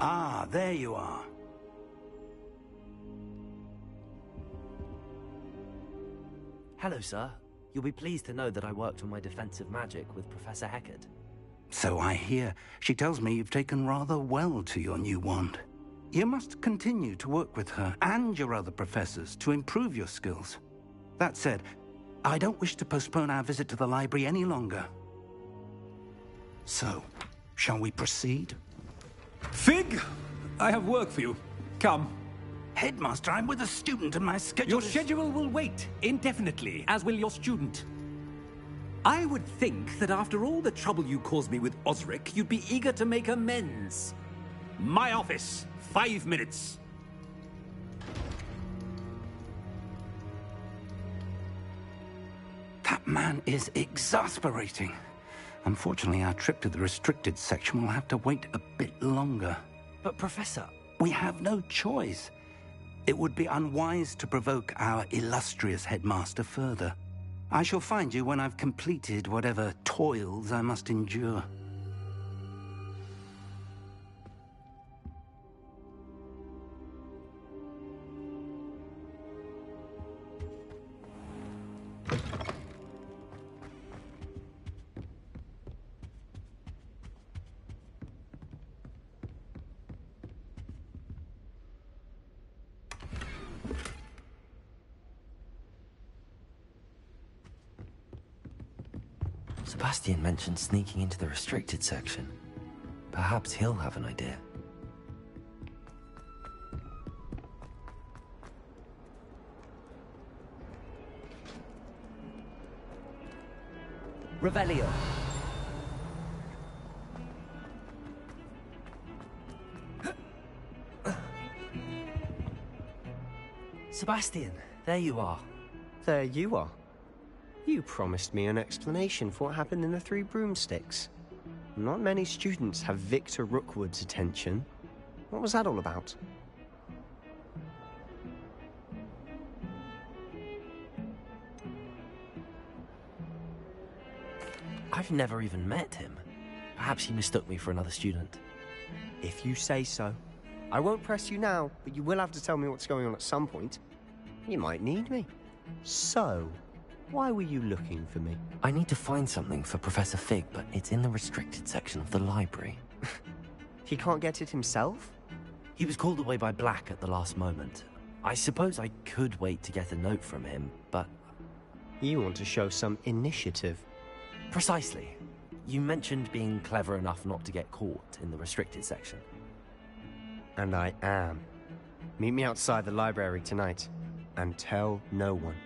Ah, there you are. Hello, sir. You'll be pleased to know that I worked on my defensive magic with Professor Heckard. So I hear. She tells me you've taken rather well to your new wand. You must continue to work with her and your other professors to improve your skills. That said, I don't wish to postpone our visit to the library any longer. So, shall we proceed? Fig! I have work for you. Come. Headmaster, I'm with a student and my schedule Your schedule will wait indefinitely, as will your student. I would think that after all the trouble you caused me with Osric, you'd be eager to make amends. My office, 5 minutes. That man is exasperating. Unfortunately, our trip to the restricted section will have to wait a bit longer. But, Professor... We have no choice. It would be unwise to provoke our illustrious headmaster further. I shall find you when I've completed whatever toils I must endure. Sebastian mentioned sneaking into the restricted section. Perhaps he'll have an idea. Revelio. Sebastian, there you are. There you are. You promised me an explanation for what happened in the Three Broomsticks. Not many students have Victor Rookwood's attention. What was that all about? I've never even met him. Perhaps he mistook me for another student. If you say so. I won't press you now, but you will have to tell me what's going on at some point. You might need me. So, why were you looking for me? I need to find something for Professor Fig, but it's in the restricted section of the library. He can't get it himself? He was called away by Black at the last moment. I suppose I could wait to get a note from him, but... You want to show some initiative. Precisely. You mentioned being clever enough not to get caught in the restricted section. And I am. Meet me outside the library tonight, and tell no one.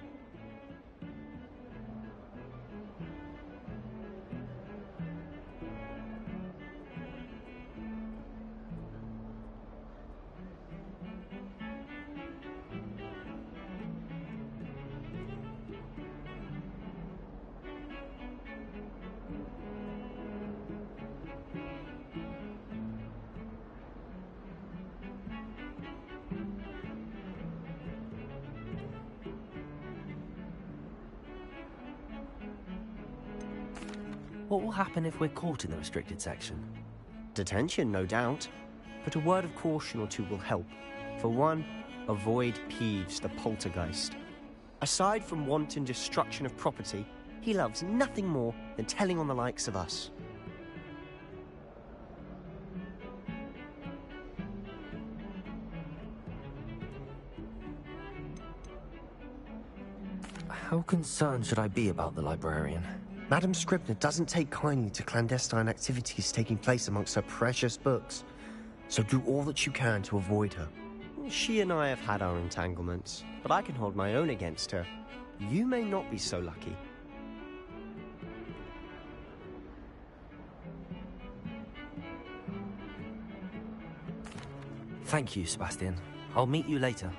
What will happen if we're caught in the restricted section? Detention, no doubt. But a word of caution or two will help. For one, avoid Peeves, the poltergeist. Aside from wanton destruction of property, he loves nothing more than telling on the likes of us. How concerned should I be about the librarian? Madame Scribner doesn't take kindly to clandestine activities taking place amongst her precious books, so do all that you can to avoid her. She and I have had our entanglements, but I can hold my own against her. You may not be so lucky. Thank you, Sebastian. I'll meet you later.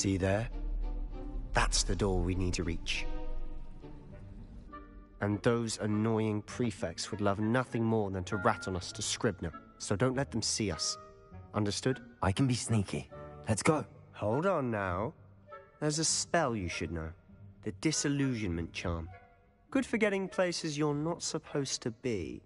See there? That's the door we need to reach. And those annoying prefects would love nothing more than to rat on us to Scribner, so don't let them see us. Understood? I can be sneaky. Let's go. Hold on now. There's a spell you should know. The Disillusionment Charm. Good for getting places you're not supposed to be.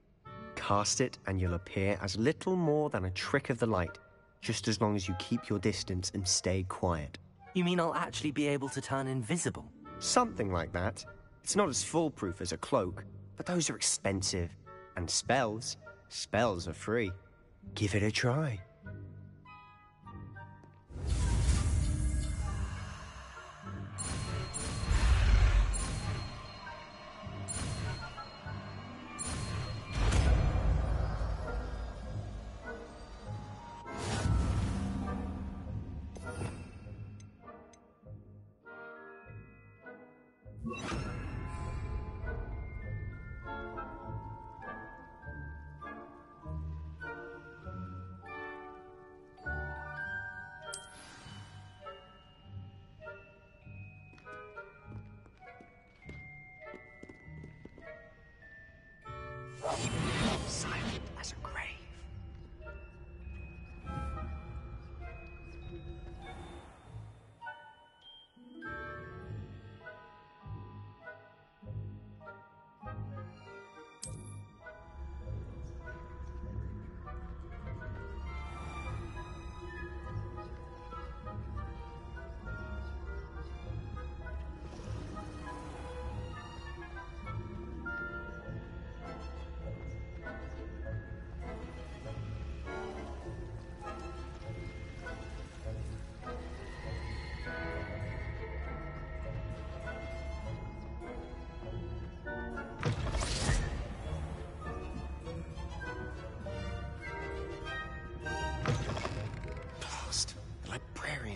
Cast it and you'll appear as little more than a trick of the light, just as long as you keep your distance and stay quiet. You mean I'll actually be able to turn invisible? Something like that. It's not as foolproof as a cloak, but those are expensive. And spells are free. Give it a try. Silent as a grave.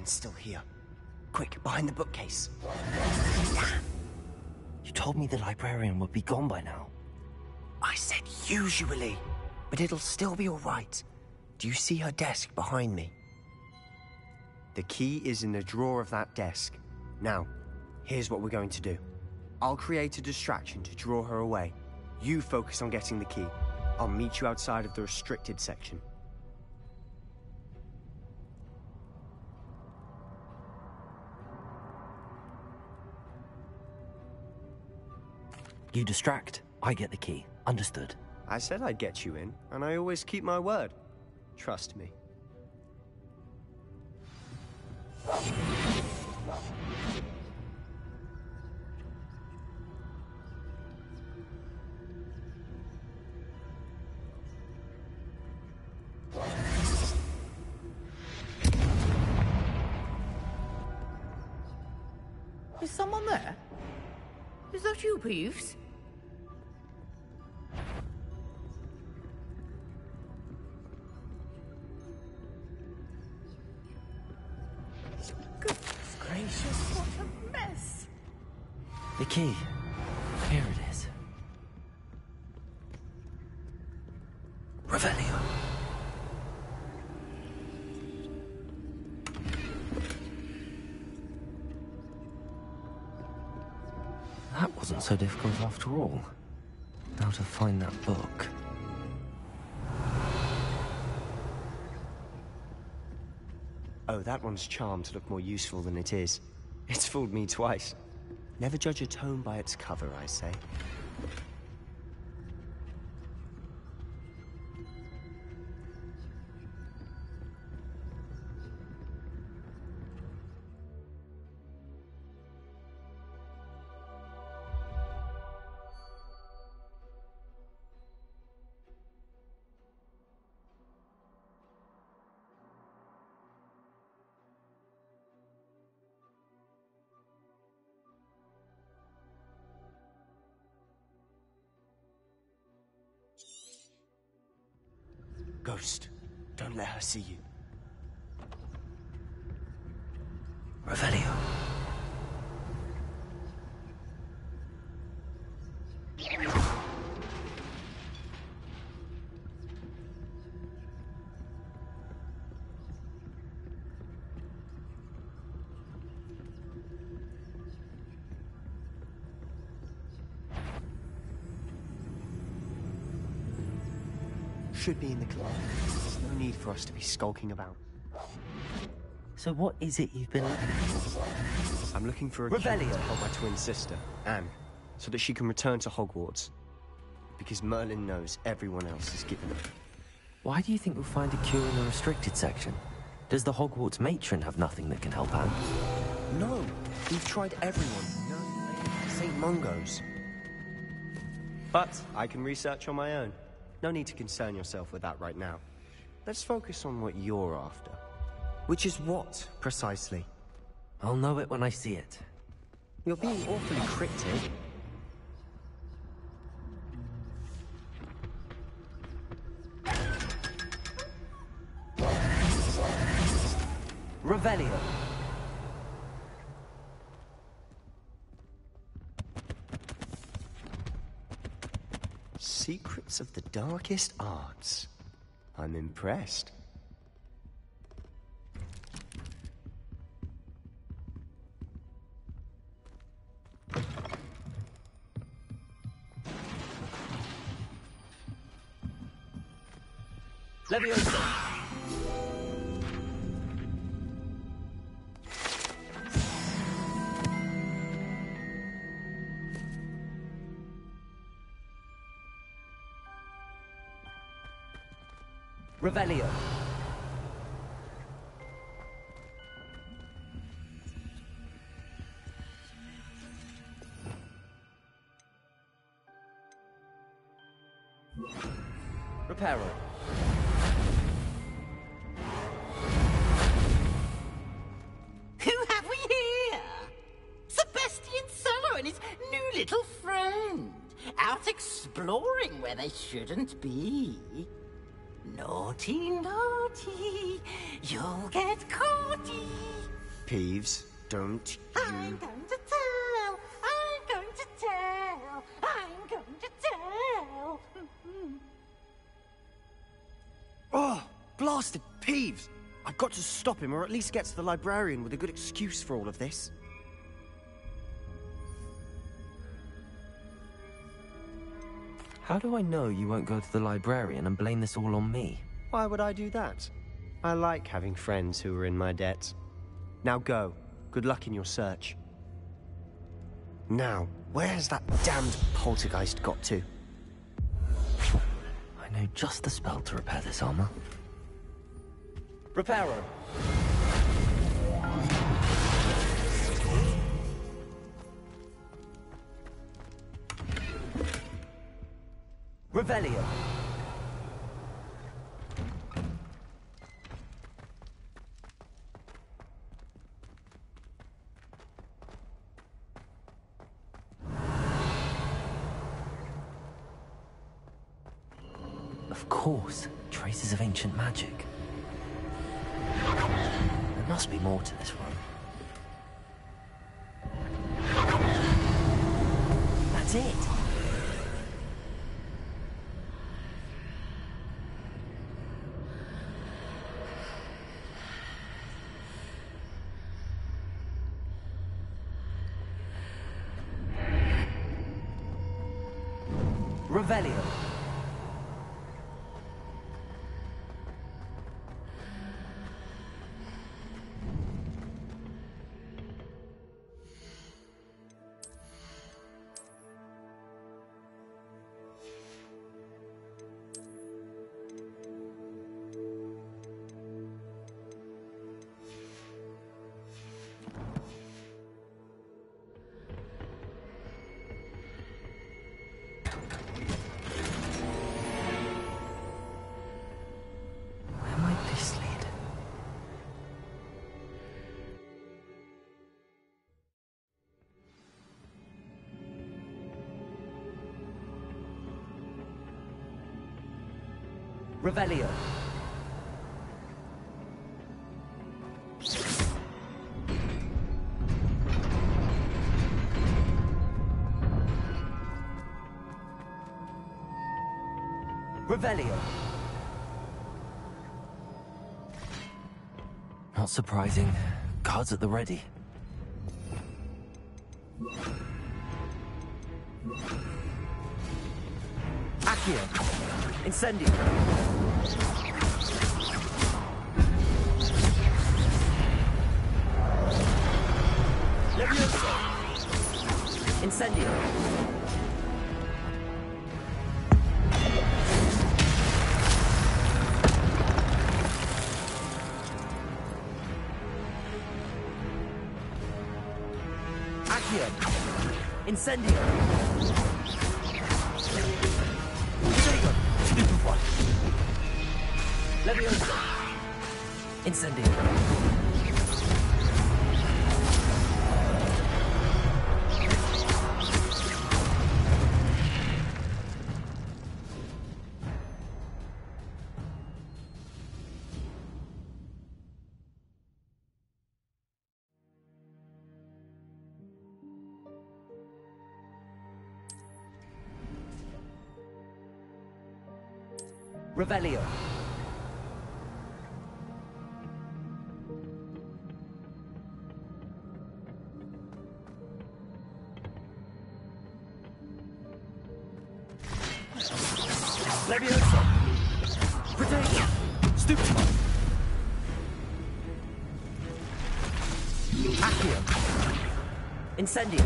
Still here. Quick, behind the bookcase. You told me the librarian would be gone by now. I said usually, but it'll still be all right. Do you see her desk behind me? The key is in the drawer of that desk. Now, here's what we're going to do. I'll create a distraction to draw her away. You focus on getting the key. I'll meet you outside of the restricted section. You distract, I get the key. Understood. I said I'd get you in, and I always keep my word. Trust me. Is someone there? Is that you, Peeves? Goodness gracious, what a mess! The key. Here it is. Revelio. That wasn't so difficult after all. Now to find that book. Oh, that one's charmed to look more useful than it is. It's fooled me twice. Never judge a tome by its cover, I say. Ghost, don't let her see you. Revelio. should be in the club. There's no need for us to be skulking about. So what is it you've been looking for? I'm looking for a cure to help my twin sister, Anne, so that she can return to Hogwarts. Because Merlin knows everyone else is given up. Why do you think we'll find a cure in the restricted section? Does the Hogwarts matron have nothing that can help Anne? No, we've tried everyone. No, St. Mungo's. But I can research on my own. No need to concern yourself with that right now. Let's focus on what you're after. Which is what, precisely? I'll know it when I see it. You're being awfully cryptic. Revelio. Secrets of the darkest arts. I'm impressed. Leviosa. Revelio. Reparo. Who have we here? Sebastian Sallow and his new little friend. Out exploring where they shouldn't be. Naughty, naughty, you'll get caughty. Peeves, don't I'm you... going to tell, I'm going to tell, I'm going to tell. Oh, blasted Peeves! I've got to stop him, or at least get to the librarian with a good excuse for all of this. How do I know you won't go to the librarian and blame this all on me? Why would I do that? I like having friends who are in my debt. Now go. Good luck in your search. Now, where has that damned poltergeist got to? I know just the spell to repair this armor. Reparo. Revelio. Of course, traces of ancient magic. There must be more to this one. That's it! Revelio. Where might this lead? Revelio. Revelio. Not surprising. Cards at the ready. Accio. Incendio. Levioso! Incendio! Accio! Incendio! Protego! Stupefy! Levioso! Incendio! Revelio. Levioso. Protego. Stupefy. Accio. Incendio.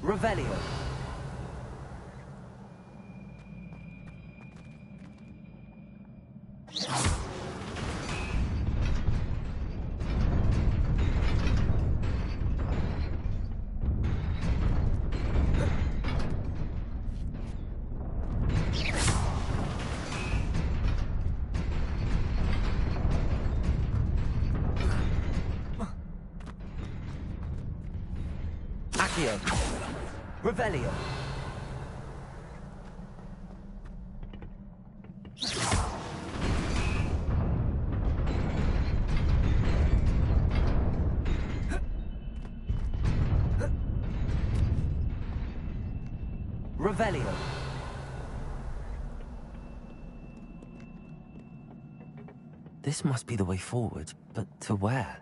Revelio. Accio. Revelio. Revelio. This must be the way forward, but to where?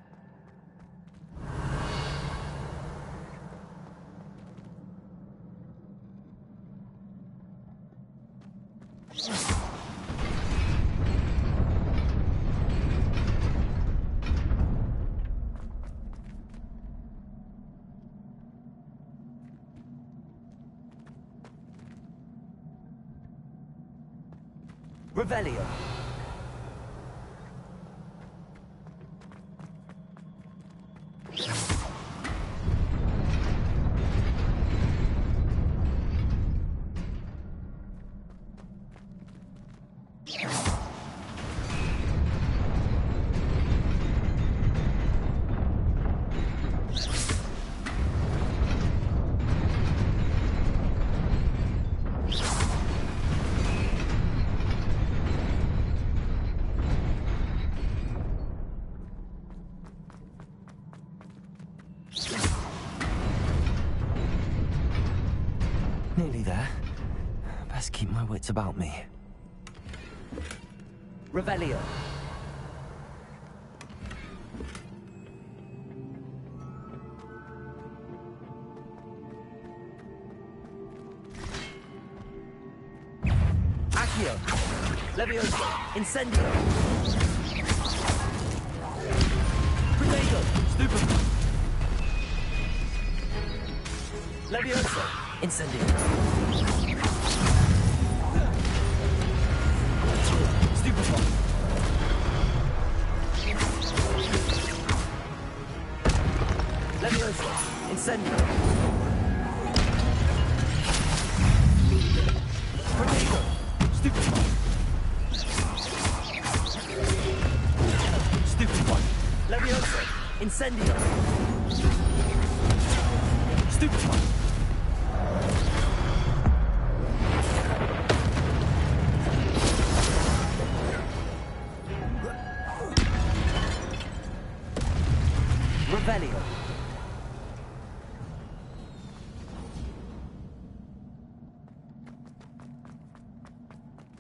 Revelio. Nearly there. Best keep my wits about me. Revelio. Accio. Levioso. Incendio. Protego. Stupefy. Levioso. Incendio. Stupefy. Levioso. Incendio. Protego. Stupefy. Stupefy. Levioso. Incendio. Stupefy. Revelio.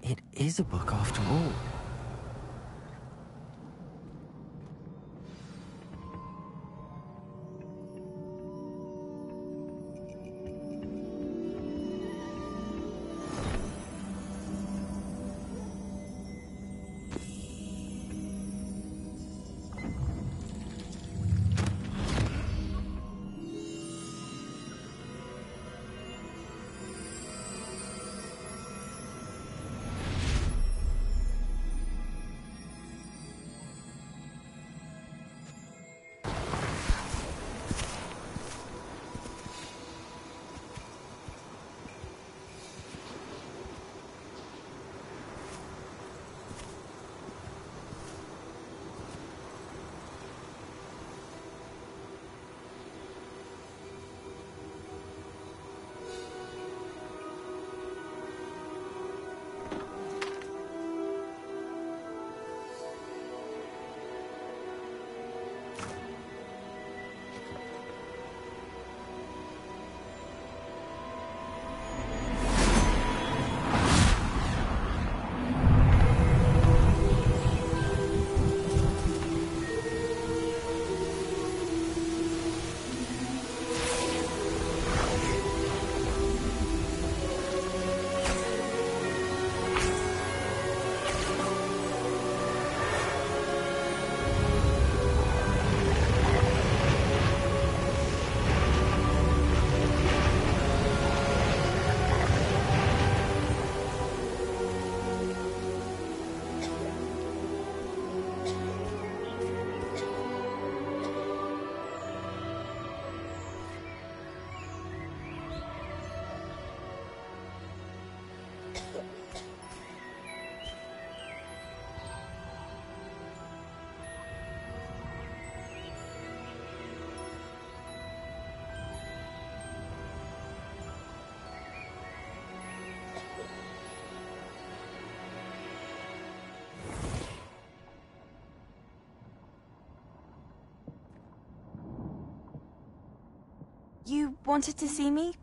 It is a book after all. You wanted to see me?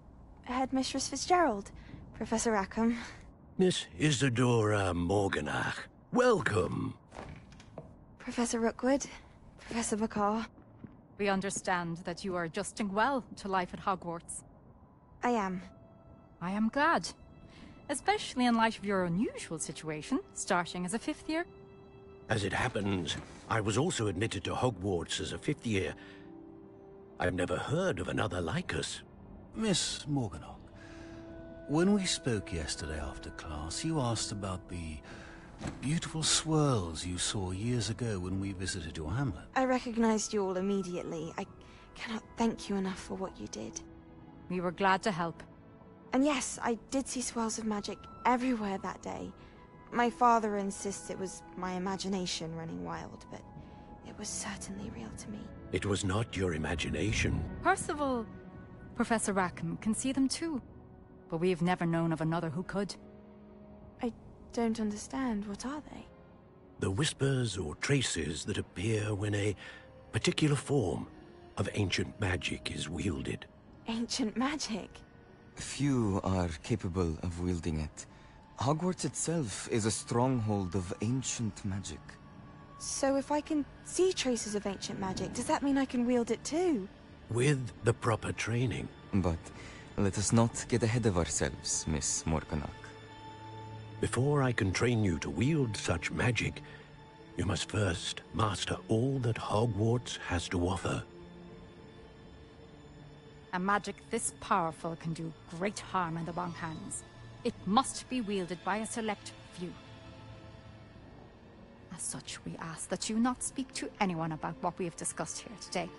Headmistress Fitzgerald, Professor Rackham. Miss Isadora Morganach, welcome. Professor Rookwood, Professor Bakar. We understand that you are adjusting well to life at Hogwarts. I am. I am glad. Especially in light of your unusual situation, starting as a 5th year. As it happens, I was also admitted to Hogwarts as a 5th year. I've never heard of another like us. Miss Morganach, when we spoke yesterday after class, you asked about the beautiful swirls you saw years ago when we visited your hamlet. I recognized you all immediately. I cannot thank you enough for what you did. We were glad to help. And yes, I did see swirls of magic everywhere that day. My father insists it was my imagination running wild, but it was certainly real to me. It was not your imagination. Percival, Professor Rackham can see them too. But we've never known of another who could. I don't understand. What are they? The whispers or traces that appear when a particular form of ancient magic is wielded. Ancient magic? Few are capable of wielding it. Hogwarts itself is a stronghold of ancient magic. So if I can see traces of ancient magic, does that mean I can wield it too? With the proper training. But let us not get ahead of ourselves, Miss Morganach. Before I can train you to wield such magic, you must first master all that Hogwarts has to offer. A magic this powerful can do great harm in the wrong hands. It must be wielded by a select few. As such, we ask that you not speak to anyone about what we have discussed here today.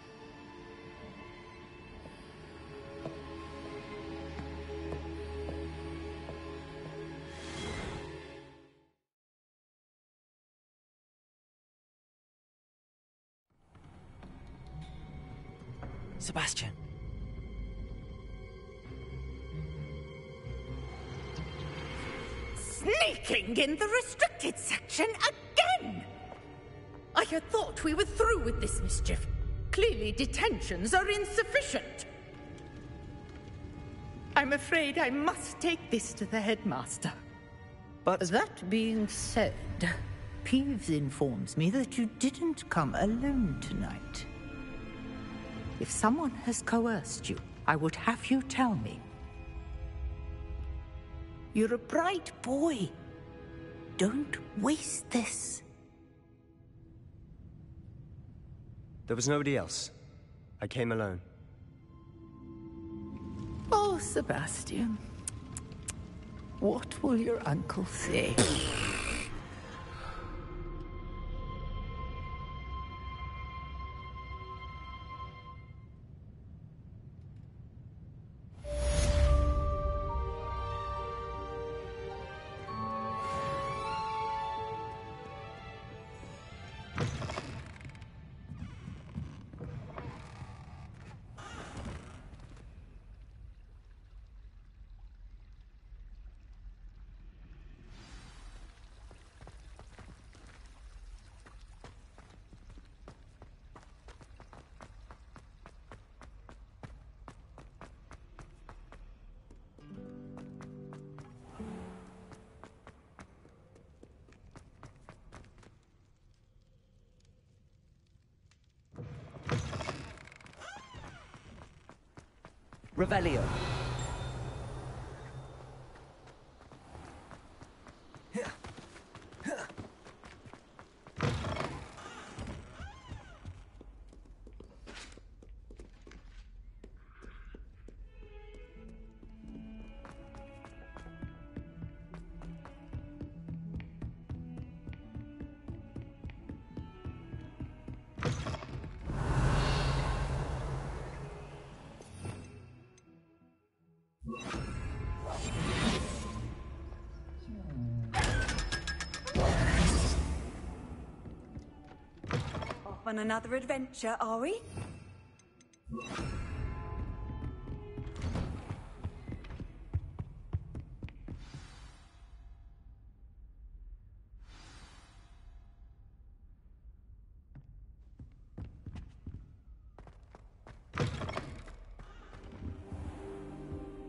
Sebastian. Sneaking in the restricted section again! I had thought we were through with this mischief. Clearly detentions are insufficient. I'm afraid I must take this to the headmaster. But that being said, Peeves informs me that you didn't come alone tonight. If someone has coerced you, I would have you tell me. You're a bright boy. Don't waste this. There was nobody else. I came alone. Oh, Sebastian. What will your uncle say? Revelio. Off on another adventure, are we?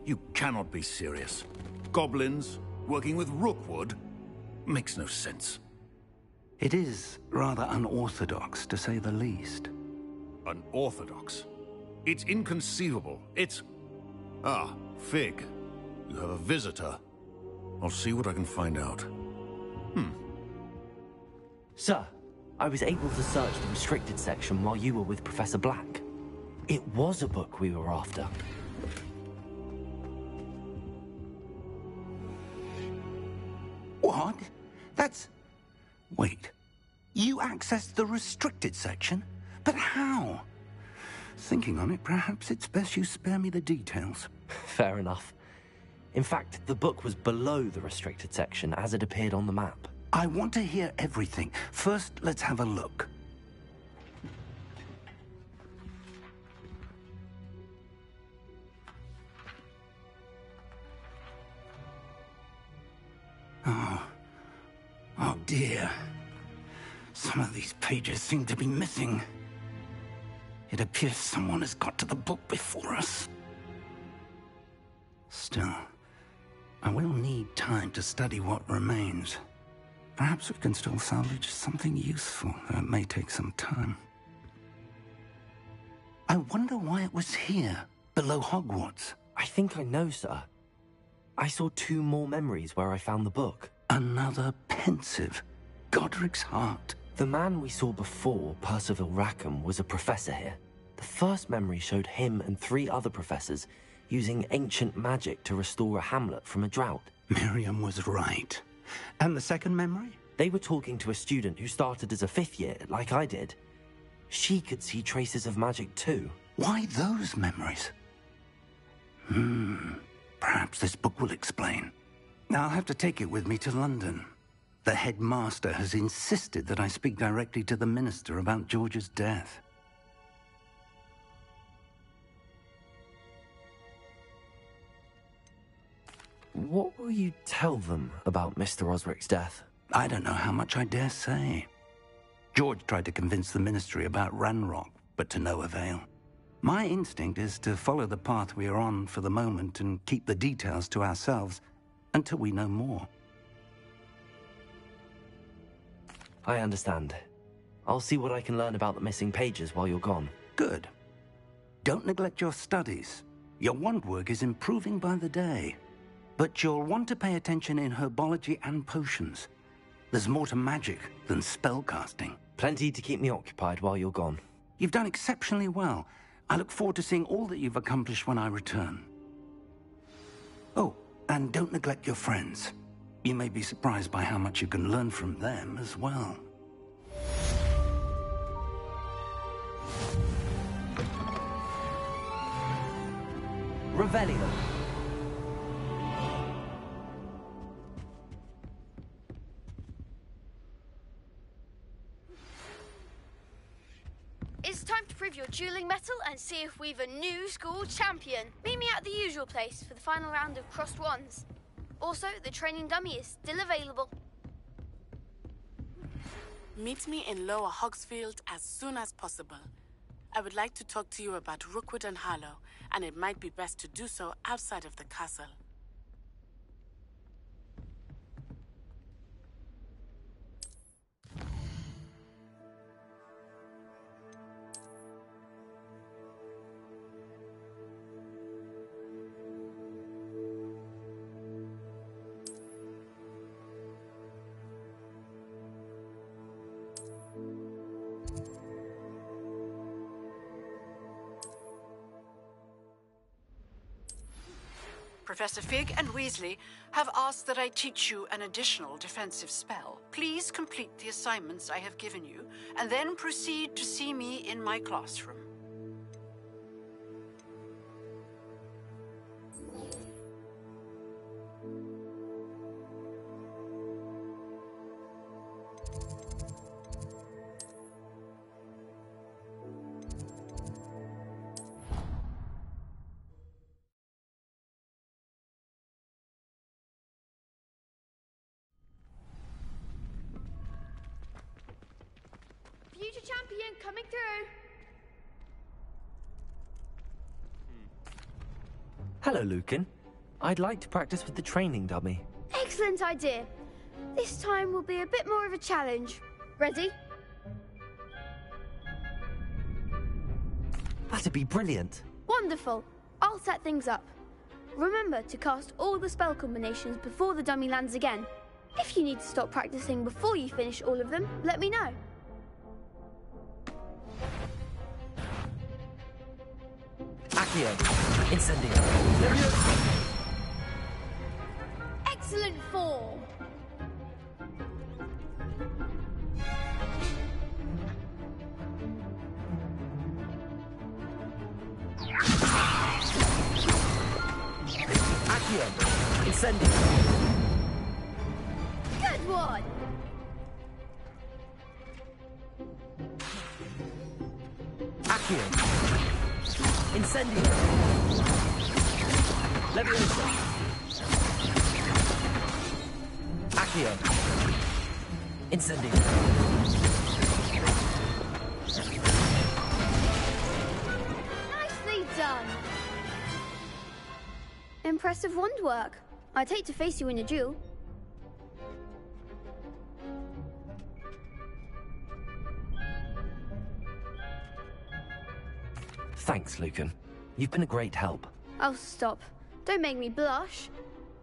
You cannot be serious. Goblins working with Rookwood? Makes no sense. It is rather unorthodox, to say the least. Unorthodox? It's inconceivable. It's... Ah, Fig. You have a visitor. I'll see what I can find out. Sir, I was able to search the restricted section while you were with Professor Black. It was a book we were after. What? That's... Wait. You accessed the restricted section? But how? Thinking on it, perhaps it's best you spare me the details. Fair enough. In fact, the book was below the restricted section as it appeared on the map. I want to hear everything. First, let's have a look. Oh dear. Some of these pages seem to be missing. It appears someone has got to the book before us. Still, I will need time to study what remains. Perhaps we can still salvage something useful, though it may take some time. I wonder why it was here, below Hogwarts. I think I know, sir. I saw 2 more memories where I found the book. Another pensive. Godric's heart. The man we saw before, Percival Rackham, was a professor here. The first memory showed him and 3 other professors using ancient magic to restore a hamlet from a drought. Miriam was right. And the second memory? They were talking to a student who started as a 5th year, like I did. She could see traces of magic too. Why those memories? Perhaps this book will explain. I'll have to take it with me to London. The headmaster has insisted that I speak directly to the minister about George's death. What will you tell them about Mr. Osric's death? I don't know how much I dare say. George tried to convince the ministry about Ranrock, but to no avail. My instinct is to follow the path we are on for the moment and keep the details to ourselves until we know more. I understand. I'll see what I can learn about the missing pages while you're gone. Good. Don't neglect your studies. Your wand work is improving by the day. But you'll want to pay attention in herbology and potions. There's more to magic than spellcasting. Plenty to keep me occupied while you're gone. You've done exceptionally well. I look forward to seeing all that you've accomplished when I return. Oh, and don't neglect your friends. You may be surprised by how much you can learn from them as well. Revelio. It's time to prove your dueling mettle and see if we've a new school champion. Meet me at the usual place for the final round of crossed wands. Also, the training dummy is still available. Meet me in Lower Hogsfield as soon as possible. I would like to talk to you about Rookwood and Harlow, and it might be best to do so outside of the castle. Professor Fig and Weasley have asked that I teach you an additional defensive spell. Please complete the assignments I have given you, and then proceed to see me in my classroom. Future champion coming through. Hello, Lucan. I'd like to practice with the training dummy. Excellent idea. This time will be a bit more of a challenge. Ready? That'd be brilliant. Wonderful. I'll set things up. Remember to cast all the spell combinations before the dummy lands again. If you need to stop practicing before you finish all of them, let me know. Accio. Incendio. Excellent form. Accio. Incendio. Good one. Accio. Incendio. Leviosa. Accio. Incendio. Nicely done. Impressive wand work. I'd hate to face you in a duel. Thanks, Lucan. You've been a great help. Oh, stop. Don't make me blush.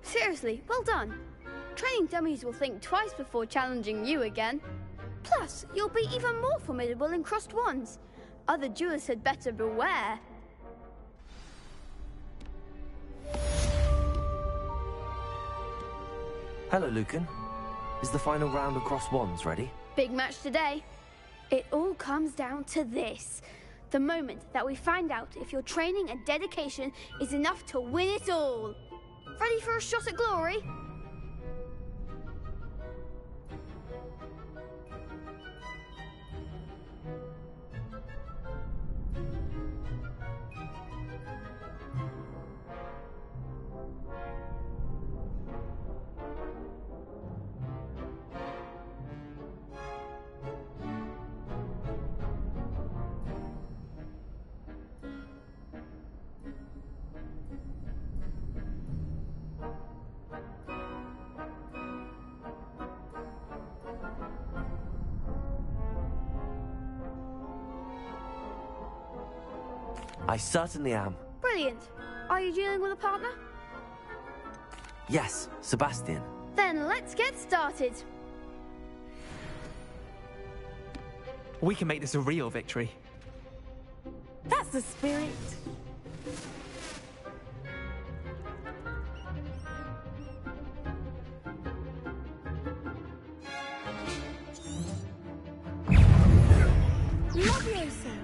Seriously, well done. Training dummies will think twice before challenging you again. Plus, you'll be even more formidable in crossed wands. Other duelists had better beware. Hello, Lucan. Is the final round of cross wands ready? Big match today. It all comes down to this. The moment that we find out if your training and dedication is enough to win it all. Ready for a shot at glory? I certainly am. Brilliant. Are you dealing with a partner? Yes, Sebastian. Then let's get started. We can make this a real victory. That's the spirit.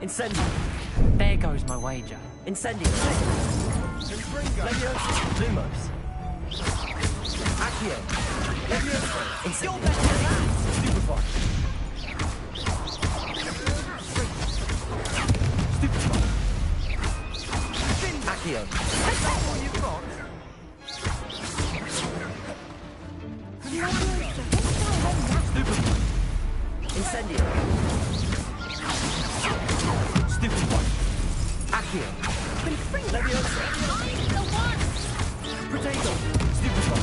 Incendio. There goes my wager. Incendio. Leviosa. Lumos. Accio. Leviosa. Incendio. Stupefy. Stupefy. Accio. Is that what you've got? Stupefy. Incendio. Stupefy. Accio. Leviosa. Potato. Stupefy.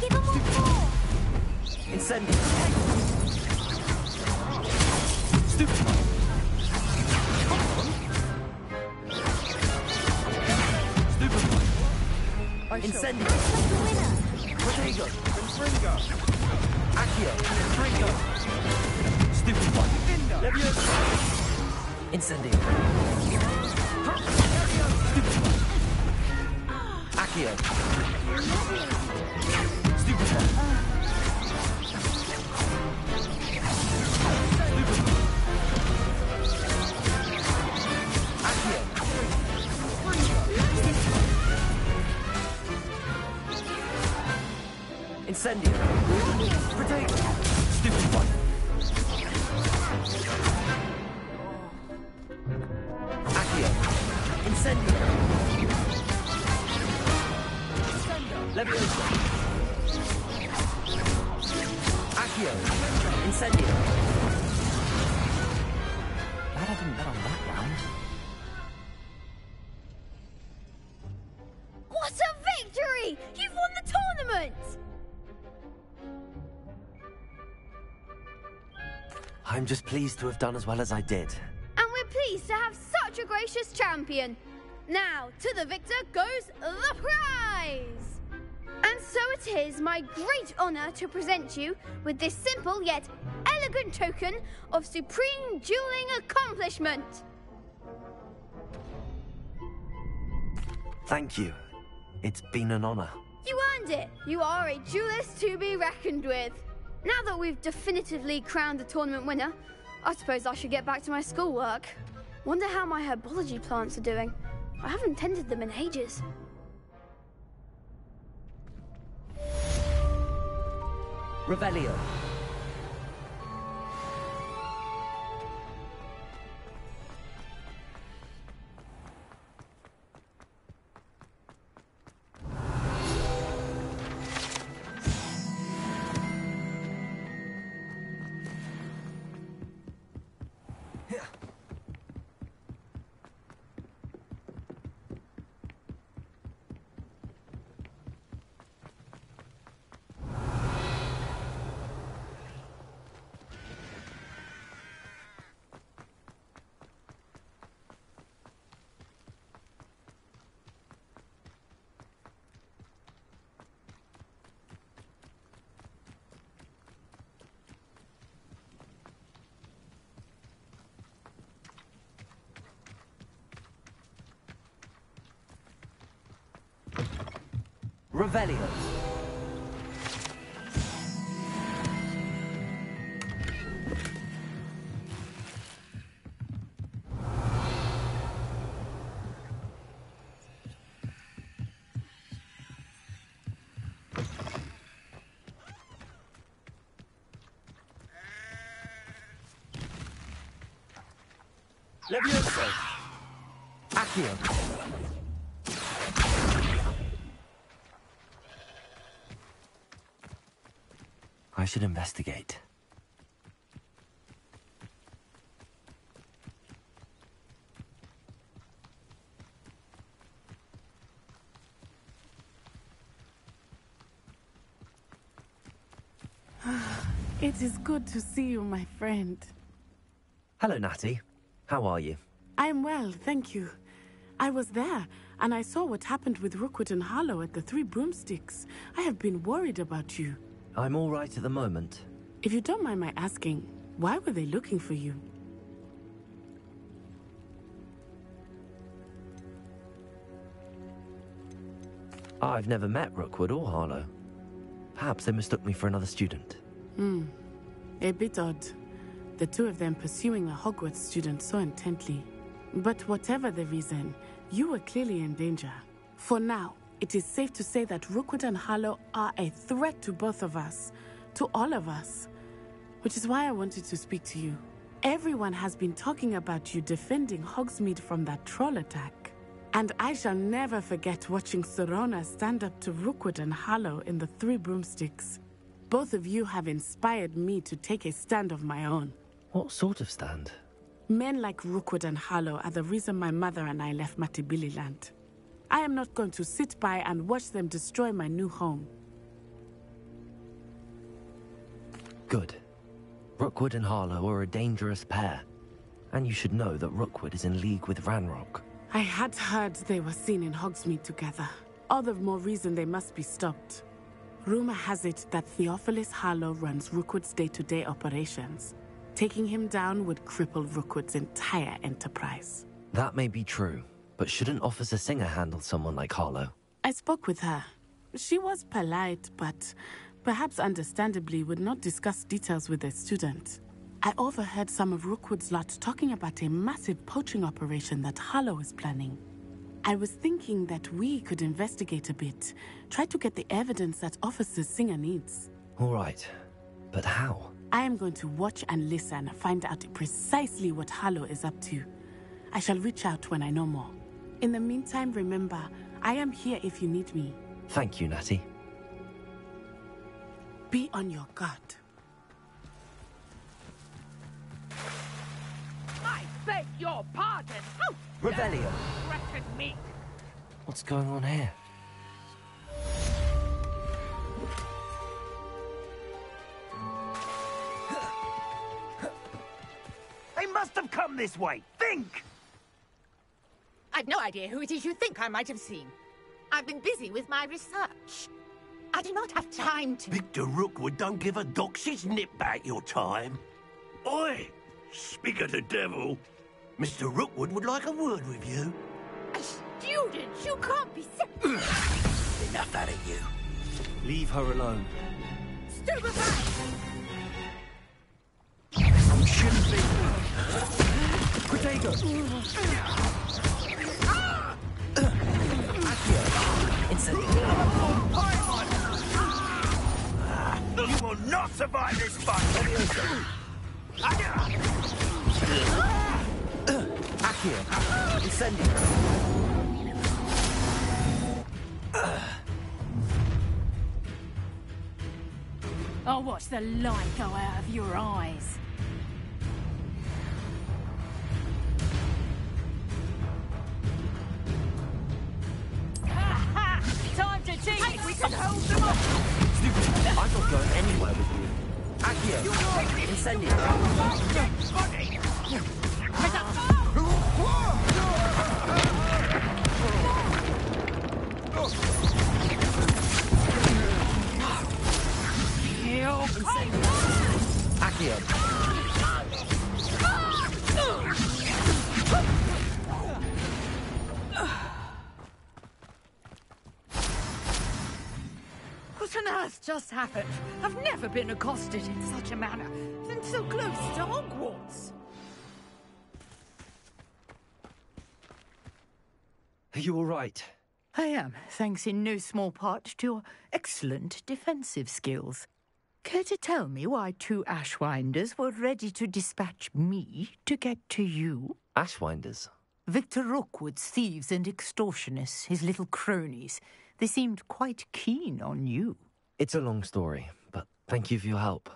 Give him more. Incendio. Stupefy. Stupefy. Incendio. Potato. Accio. Stupefy. Leviosa. Incendio. Stupefy. Accio. Stupefy. Accio. Incendio. Potato. Stupefy. Accio. Incendio. Leviosa. Accio. Incendio. Glad I didn't bet on that round. I'm just pleased to have done as well as I did. And we're pleased to have such a gracious champion. Now, to the victor goes the prize! And so it is my great honor to present you with this simple yet elegant token of supreme dueling accomplishment. Thank you. It's been an honor. You earned it. You are a duelist to be reckoned with. Now that we've definitively crowned the tournament winner, I suppose I should get back to my schoolwork. Wonder how my herbology plants are doing. I haven't tended them in ages. Revelio. Revelio. Levioso. Accio. I should investigate. It is good to see you, my friend. Hello, Natty. How are you? I am well, thank you. I was there, and I saw what happened with Rookwood and Harlow at the Three Broomsticks. I have been worried about you. I'm all right at the moment. If you don't mind my asking, why were they looking for you? I've never met Rookwood or Harlow. Perhaps they mistook me for another student. A bit odd. The two of them pursuing a Hogwarts student so intently. But whatever the reason, you were clearly in danger. For now, it is safe to say that Rookwood and Harlow are a threat to both of us. To all of us. Which is why I wanted to speak to you. Everyone has been talking about you defending Hogsmeade from that troll attack. And I shall never forget watching Sorona stand up to Rookwood and Harlow in the Three Broomsticks. Both of you have inspired me to take a stand of my own. What sort of stand? Men like Rookwood and Harlow are the reason my mother and I left Matibili-land. I am not going to sit by and watch them destroy my new home. Good. Rookwood and Harlow are a dangerous pair. And you should know that Rookwood is in league with Ranrock. I had heard they were seen in Hogsmeade together. All the more reason they must be stopped. Rumor has it that Theophilus Harlow runs Rookwood's day-to-day operations. Taking him down would cripple Rookwood's entire enterprise. That may be true, but shouldn't Officer Singer handle someone like Harlow? I spoke with her. She was polite, but perhaps understandably would not discuss details with a student. I overheard some of Rookwood's lot talking about a massive poaching operation that Harlow is planning. I was thinking that we could investigate a bit, try to get the evidence that Officer Singer needs. All right, but how? I am going to watch and listen, find out precisely what Harlow is up to. I shall reach out when I know more. In the meantime, remember, I am here if you need me. Thank you, Natty. Be on your guard. I beg your pardon. How Revelio. dare you threaten me? What's going on here? come this way? Think! I've no idea who it is you think I might have seen. I've been busy with my research. I do not have time to... Victor Rookwood don't give a doxy's nip back your time. Oi! Speak of the devil. Mr. Rookwood would like a word with you. A student? You can't be... Enough out of you. Leave her alone. Stupefy! You shouldn't be. Protego! You will not survive this fight! Accio! Incendio! I'll watch the light go out of your eyes. Time to cheat! Hey, we can hold them up! Stupid! I'm not going anywhere with you. Accio! Incendio! Accio! What on earth just happened? I've never been accosted in such a manner, and so close to Hogwarts. Are you all right? I am, thanks in no small part to your excellent defensive skills. Care to tell me why 2 Ashwinders were ready to dispatch me to get to you? Ashwinders? Victor Rookwood's thieves and extortionists, his little cronies. They seemed quite keen on you. It's a long story, but thank you for your help.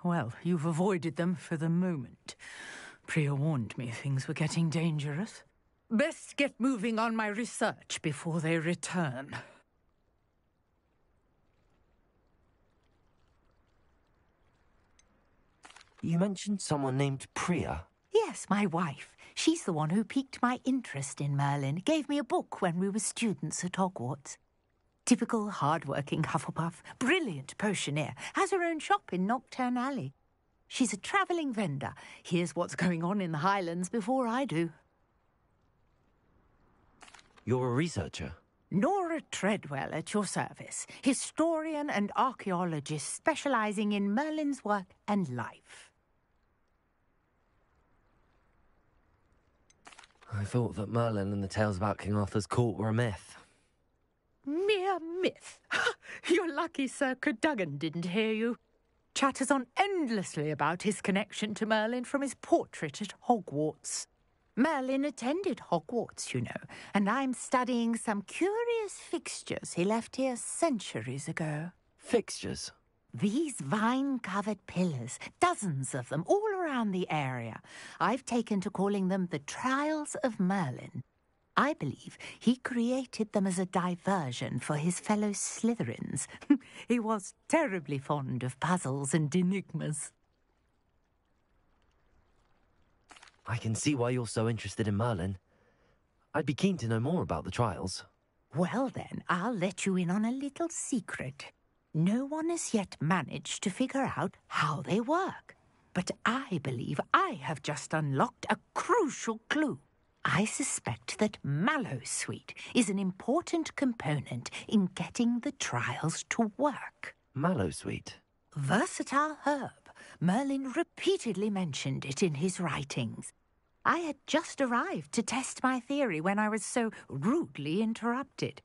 Well, you've avoided them for the moment. Priya warned me things were getting dangerous. Best get moving on my research before they return. You mentioned someone named Priya. Yes, my wife. She's the one who piqued my interest in Merlin, gave me a book when we were students at Hogwarts. Typical hard-working Hufflepuff, brilliant potioneer, has her own shop in Knockturn Alley. She's a travelling vendor, hears what's going on in the Highlands before I do. You're a researcher? Nora Treadwell at your service, historian and archaeologist specialising in Merlin's work and life. I thought that Merlin and the tales about King Arthur's court were a myth. Mere myth. You're lucky Sir Cadogan didn't hear you. Chatters on endlessly about his connection to Merlin from his portrait at Hogwarts. Merlin attended Hogwarts, you know, and I'm studying some curious fixtures he left here centuries ago. Fixtures? These vine-covered pillars, dozens of them, all around the area. I've taken to calling them the Trials of Merlin. I believe he created them as a diversion for his fellow Slytherins. He was terribly fond of puzzles and enigmas. I can see why you're so interested in Merlin. I'd be keen to know more about the trials. Well then, I'll let you in on a little secret. No one has yet managed to figure out how they work. But I believe I have just unlocked a crucial clue. I suspect that Mallowsweet is an important component in getting the trials to work. Mallowsweet? Versatile herb. Merlin repeatedly mentioned it in his writings. I had just arrived to test my theory when I was so rudely interrupted.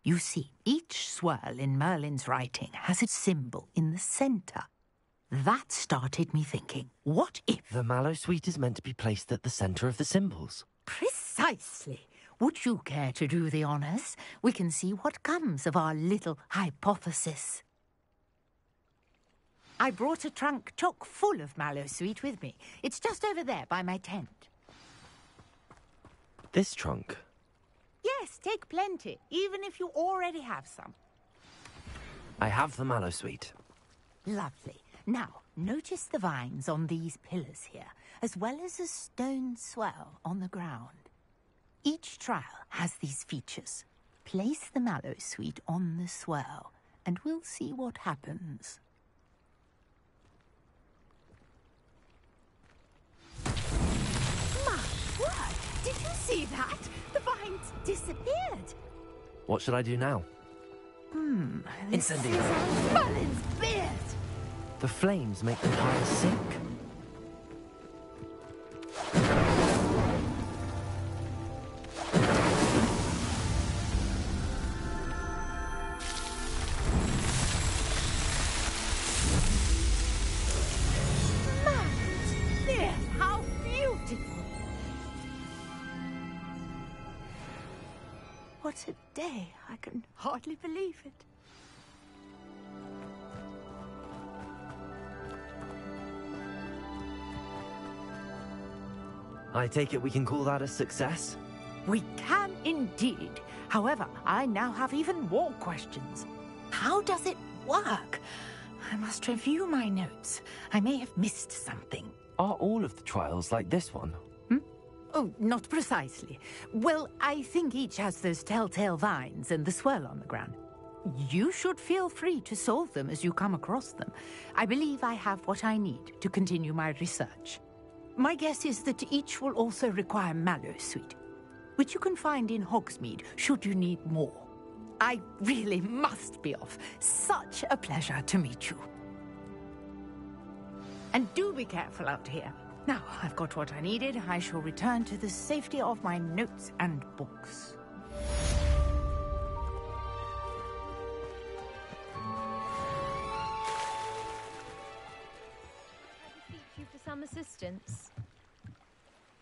You see, each swirl in Merlin's writing has a symbol in the centre. That started me thinking, what if... The Mallowsweet is meant to be placed at the centre of the symbols. Precisely. Would you care to do the honours? We can see what comes of our little hypothesis. I brought a trunk chock full of Mallowsweet with me. It's just over there by my tent. This trunk? Yes, take plenty, even if you already have some. I have the Mallowsweet. Lovely. Now, notice the vines on these pillars here. as well as a stone swell on the ground. Each trial has these features. Place the mallow sweet on the swell, and we'll see what happens. My word! Did you see that? The vines disappeared. What should I do now? Incendiary. Merlin's beard! The flames make the pile sink. How beautiful! What a day! I can hardly believe it. I take it we can call that a success? We can indeed. However, I now have even more questions. How does it work? I must review my notes. I may have missed something. Are all of the trials like this one? Oh, not precisely. Well, I think each has those telltale vines and the swirl on the ground. You should feel free to solve them as you come across them. I believe I have what I need to continue my research. My guess is that each will also require mallow sweet, which you can find in Hogsmeade should you need more. I really must be off. Such a pleasure to meet you. And do be careful out here. Now I've got what I needed, I shall return to the safety of my notes and books. You for some assistance.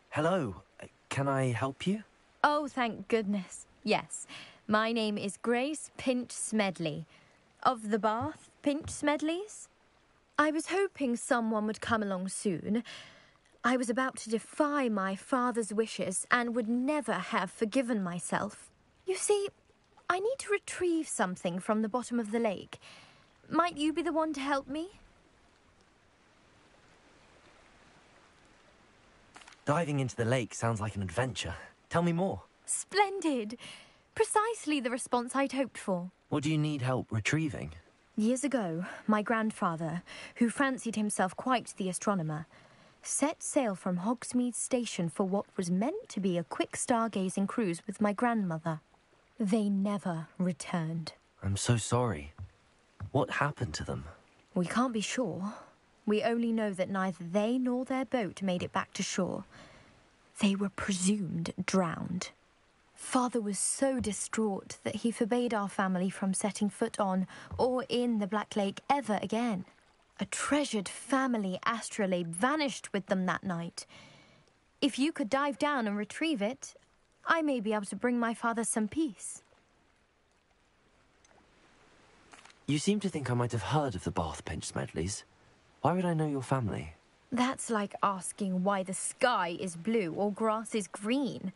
Hello. Can I help you? Oh, thank goodness. Yes. My name is Grace Pinch Smedley. Of the Bath Pinch Smedleys? I was hoping someone would come along soon. I was about to defy my father's wishes and would never have forgiven myself. You see, I need to retrieve something from the bottom of the lake. Might you be the one to help me? Diving into the lake sounds like an adventure. Tell me more. Splendid! Precisely the response I'd hoped for. What do you need help retrieving? Years ago, my grandfather, who fancied himself quite the astronomer, set sail from Hogsmeade Station for what was meant to be a quick stargazing cruise with my grandmother. They never returned. I'm so sorry. What happened to them? We can't be sure. We only know that neither they nor their boat made it back to shore. They were presumed drowned. Father was so distraught that he forbade our family from setting foot on or in the Black Lake ever again. A treasured family astrolabe vanished with them that night. If you could dive down and retrieve it, I may be able to bring my father some peace. You seem to think I might have heard of the Bath Pinch Smedleys. Why would I know your family? That's like asking why the sky is blue or grass is green.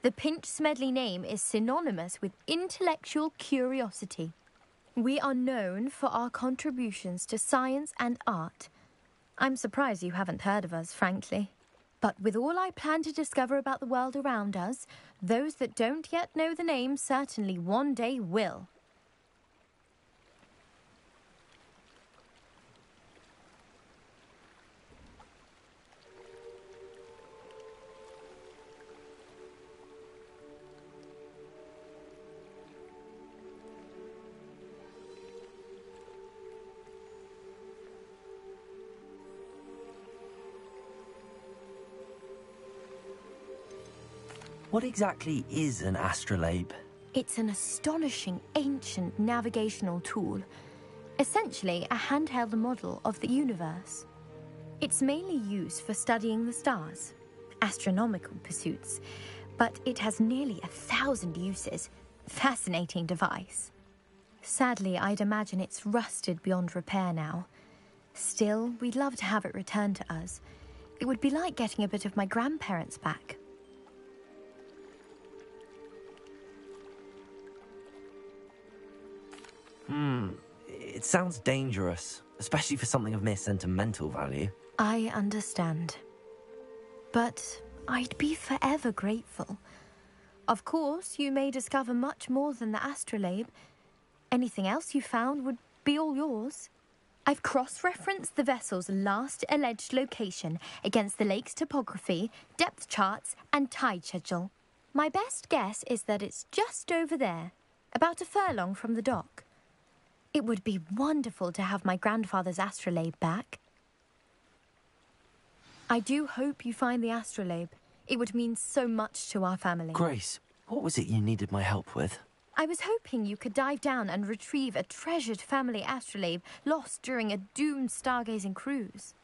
The Pinch Smedley name is synonymous with intellectual curiosity. We are known for our contributions to science and art. I'm surprised you haven't heard of us, frankly. But with all I plan to discover about the world around us, those that don't yet know the name certainly one day will. What exactly is an astrolabe? It's an astonishing ancient navigational tool. Essentially, a handheld model of the universe. It's mainly used for studying the stars, astronomical pursuits, but it has nearly 1,000 uses. Fascinating device. Sadly, I'd imagine it's rusted beyond repair now. Still, we'd love to have it returned to us. It would be like getting a bit of my grandparents back. It sounds dangerous, especially for something of mere sentimental value. I understand. but I'd be forever grateful. Of course, you may discover much more than the astrolabe. Anything else you found would be all yours. I've cross-referenced the vessel's last alleged location against the lake's topography, depth charts, and tide schedule. My best guess is that it's just over there, about a furlong from the dock. It would be wonderful to have my grandfather's astrolabe back. I do hope you find the astrolabe. It would mean so much to our family. Grace, what was it you needed my help with? I was hoping you could dive down and retrieve a treasured family astrolabe lost during a doomed stargazing cruise.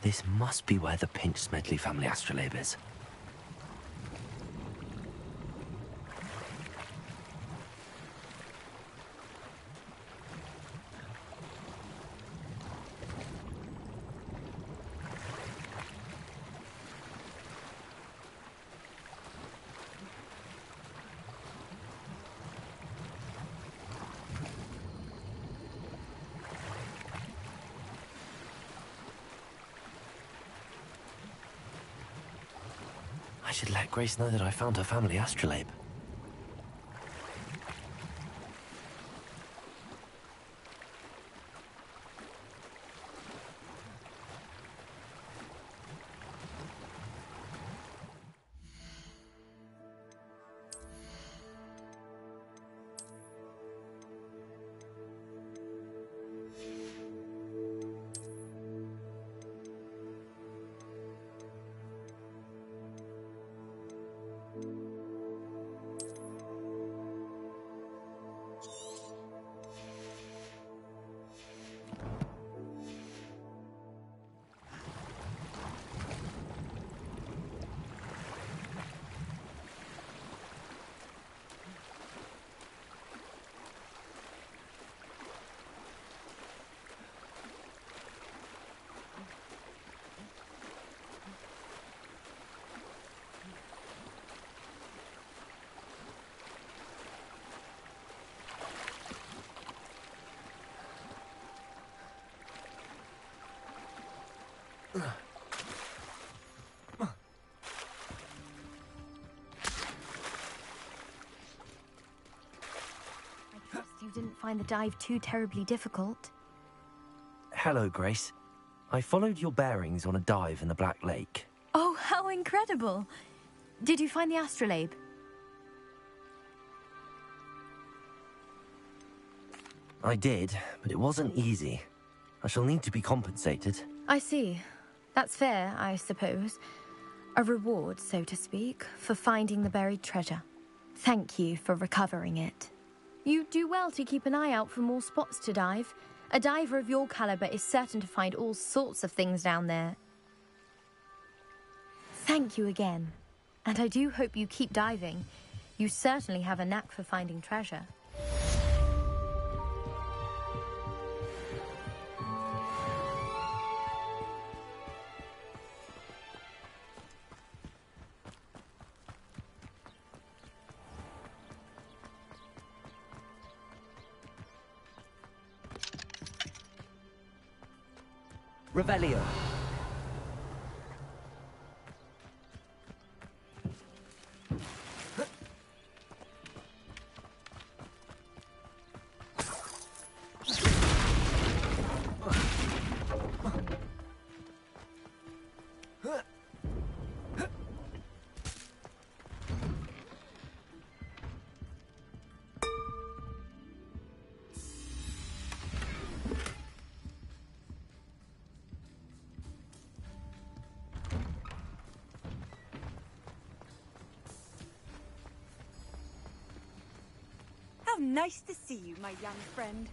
This must be where the Pinch Smedley family astrolabe is. I should let Grace know that I found her family astrolabe. I trust you didn't find the dive too terribly difficult. Hello, Grace. I followed your bearings on a dive in the Black Lake. Oh, how incredible! Did you find the astrolabe? I did, but it wasn't easy. I shall need to be compensated. I see. That's fair, I suppose. A reward, so to speak, for finding the buried treasure. Thank you for recovering it. You do well to keep an eye out for more spots to dive. A diver of your caliber is certain to find all sorts of things down there. Thank you again. And I do hope you keep diving. You certainly have a knack for finding treasure. Revelio. Nice to see you, my young friend.